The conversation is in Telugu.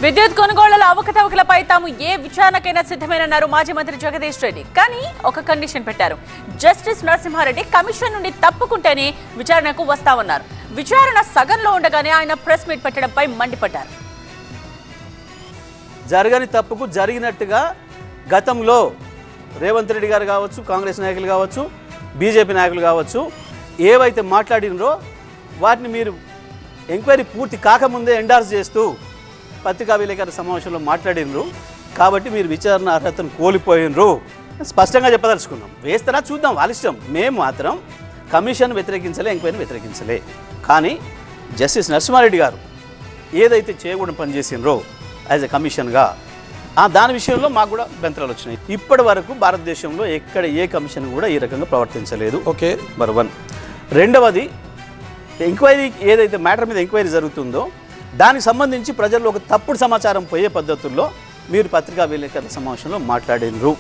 విద్యుత్ కొనుగోళ్ల అవకతవకలపై తాము ఏ విచారణకైనా సిద్ధమేనన్నారు మాజీ మంత్రి జగదీష్ రెడ్డి. కానీ ఒక కండిషన్ పెట్టారు. జస్టిస్ నరసింహారెడ్డి కమిషన్ నుండి తప్పుకుంటేనే విచారణకు వస్తామన్నారు. విచారణ సగంలో ఉండగానే ఆయన ప్రెస్ మీట్ పెట్టడంపై మండిపడ్డారు. జరగని తప్పుకు జరిగినట్టుగా గతంలో రేవంత్ రెడ్డి గారు కావచ్చు, కాంగ్రెస్ నాయకులు కావచ్చు, బీజేపీ నాయకులు కావచ్చు, ఏవైతే మాట్లాడినరో వాటిని మీరు ఎంక్వైరీ పూర్తి కాకముందే ఎండార్స్ చేస్తూ పత్రికా విలేకరుల సమావేశంలో మాట్లాడినరు. కాబట్టి మీరు విచారణ అర్హతను కోల్పోయినరు స్పష్టంగా చెప్పదలుచుకున్నాం. వేస్తారా చూద్దాం, వాళ్ళ ఇష్టం. మేము మాత్రం కమిషన్ వ్యతిరేకించలే, ఎంక్వైరీని వ్యతిరేకించలే. కానీ జస్టిస్ నరసింహారెడ్డి గారు ఏదైతే చేయకూడని పనిచేసినరో యాజ్ ఎ కమిషన్గా దాని విషయంలో మాకు కూడా అభ్యంతరాలు వచ్చినాయి. ఇప్పటి వరకు భారతదేశంలో ఎక్కడ ఏ కమిషన్ కూడా ఈ రకంగా ప్రవర్తించలేదు. Okay, number 1. రెండవది, ఎంక్వైరీ ఏదైతే మ్యాటర్ మీద ఎంక్వైరీ జరుగుతుందో దానికి సంబంధించి ప్రజల్లో ఒక తప్పుడు సమాచారం పోయే పద్ధతుల్లో మీరు పత్రికా విలేకరుల సమావేశంలో మాట్లాడినరు.